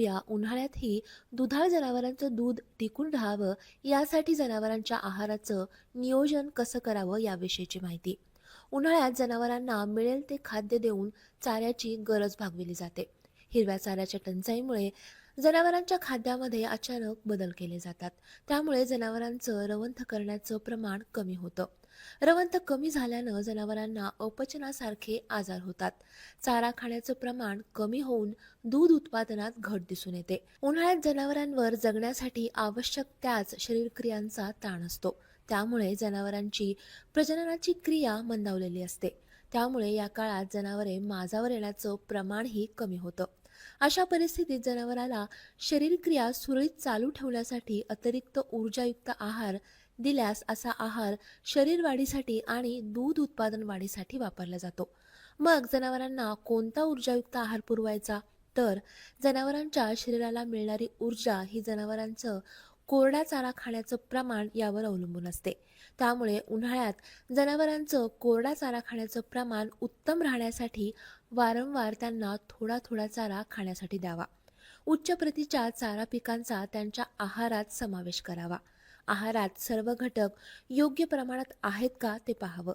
पाहूया उन्हाळ्यातही दुधाळ जनावरांचं दूध टिकून राहावं यासाठी जनावरांच्या आहाराचं नियोजन कसं करावं याविषयीची माहिती. उन्हाळ्यात जनावरांना मिळेल ते खाद्य देऊन चाऱ्याची गरज भागविली जाते. हिरव्या चाऱ्याच्या टंचाईमुळे जनावरांच्या खाद्यामध्ये अचानक बदल केले जातात. त्यामुळे जनावरांचं रवंथ करण्याचं प्रमाण कमी होतं. रवंथ कमी झाल्यानं जनावरांना अपचनासारखे आजार होतात. चारा खाण्याचं प्रमाण कमी होऊन दूध उत्पादनात घट दिसून येते. उन्हाळ्यात जनावरांवर जगण्यासाठी आवश्यक त्याच शरीरक्रियांचा ताण असतो. त्यामुळे जनावरांची प्रजननाची क्रिया मंदावलेली असते. त्यामुळे या काळात जनावरे माझावर येण्याचं प्रमाणही कमी होतं. अशा परिस्थितीत जनावराला शरीरक्रिया सुरळीत चालू ठेवण्यासाठी अतिरिक्त ऊर्जायुक्त आहार दिल्यास असा आहार शरीर वाढीसाठी आणि दूध उत्पादन वाढीसाठी वापरला जातो. मग जनावरांना कोणता ऊर्जायुक्त आहार पुरवायचा? तर जनावरांच्या शरीराला मिळणारी ऊर्जा ही जनावरांचं कोरडा चारा खाण्याचं प्रमाण यावर अवलंबून असते. त्यामुळे उन्हाळ्यात जनावरांचं कोरडा चारा खाण्याचं प्रमाण उत्तम राहण्यासाठी वारंवार त्यांना थोडा थोडा चारा खाण्यासाठी द्यावा. उच्च प्रतीच्या चारा पिकांचा त्यांच्या आहारात समावेश करावा. आहारात सर्व घटक योग्य प्रमाणात आहेत का ते पाहावं.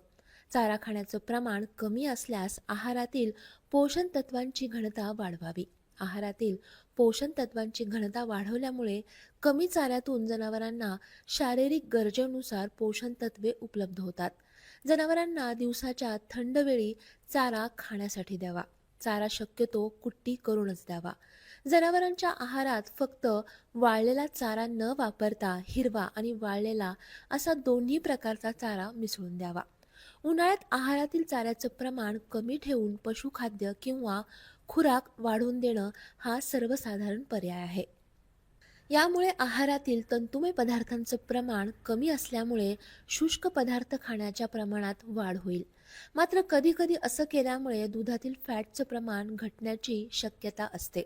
चारा खाण्याचं प्रमाण कमी असल्यास आहारातील पोषण तत्वांची घनता वाढवावी. आहारातील पोषण तत्वांची घनता वाढवल्यामुळे कमी चाऱ्यातून जनावरांना शारीरिक गरजेनुसार पोषण तत्वे उपलब्ध होतात. जनावरांना दिवसाच्या थंड वेळी चारा खाण्यासाठी द्यावा. चारा शक्यतो कुट्टी करूनच द्यावा. जनावरांच्या आहारात फक्त वाळलेला चारा न वापरता हिरवा आणि वाळलेला असा दोन्ही प्रकारचा चारा मिसळून द्यावा. उन्हाळ्यात आहारातील चाऱ्याचं प्रमाण कमी ठेवून पशुखाद्य किंवा खुराक वाढवून देणं हा सर्वसाधारण पर्याय आहे. यामुळे आहारातील तंतुमय पदार्थांचं प्रमाण कमी असल्यामुळे शुष्क पदार्थ खाण्याच्या प्रमाणात वाढ होईल. मात्र कधीकधी असं केल्यामुळे दुधातील फॅटचं प्रमाण घटण्याची शक्यता असते.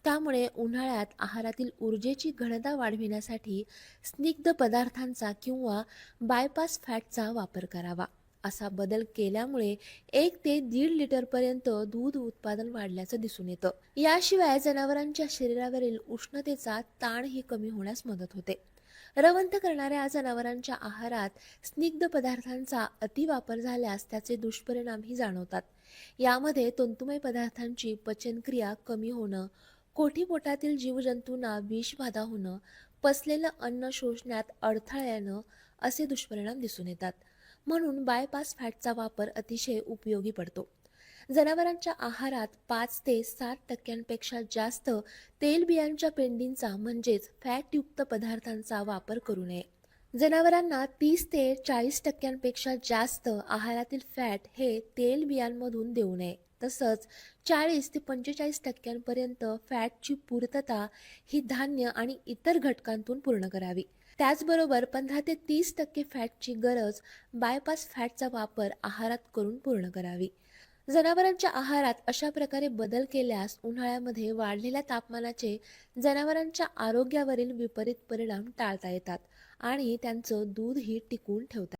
त्यामुळे उन्हाळ्यात आहारातील ऊर्जेची घनता वाढविण्यासाठी स्निग्ध पदार्थांचा किंवा बायपास फॅटचा वापर करावा. असा बदल केल्यामुळे 1 ते 1.5 लिटरपर्यंत दूध उत्पादन वाढल्याचं दिसून येतं. याशिवाय जनावरांच्या शरीरावरील उष्णतेचा ताणही कमी होण्यास मदत होते. रवंथ करणाऱ्या जनावरांच्या आहारात स्निग्ध पदार्थांचा अतिवापर झाल्यास त्याचे दुष्परिणामही जाणवतात. यामध्ये तंतुमय पदार्थांची पचनक्रिया कमी होणं, कोठीपोटातील जीवजंतूंना विषबाधा होणं, पचलेलं अन्न शोषण्यात अडथळा येणं असे दुष्परिणाम दिसून येतात. म्हणून बायपास फॅटचा वापर अतिशय उपयोगी पडतो. जनावरांच्या आहारात 5 ते 7% जास्त तेलबियांच्या पेंडींचा म्हणजेच फॅटयुक्त पदार्थांचा वापर करू नये. जनावरांना 30 ते 40% जास्त आहारातील फॅट हे तेलबियांमधून देऊ नये. तसंच 40 ते 45% फॅटची पूर्तता ही धान्य आणि इतर घटकांतून पूर्ण करावी. त्याचबरोबर 15 ते 30% फॅटची गरज बायपास फॅटचा वापर आहारात करून पूर्ण करावी. जनावरांच्या आहारात अशा प्रकारे बदल केल्यास उन्हाळ्यामध्ये वाढलेल्या तापमानाचे जनावरांच्या आरोग्यावरील विपरीत परिणाम टाळता येतात आणि त्यांचं दूधही टिकवून ठेवता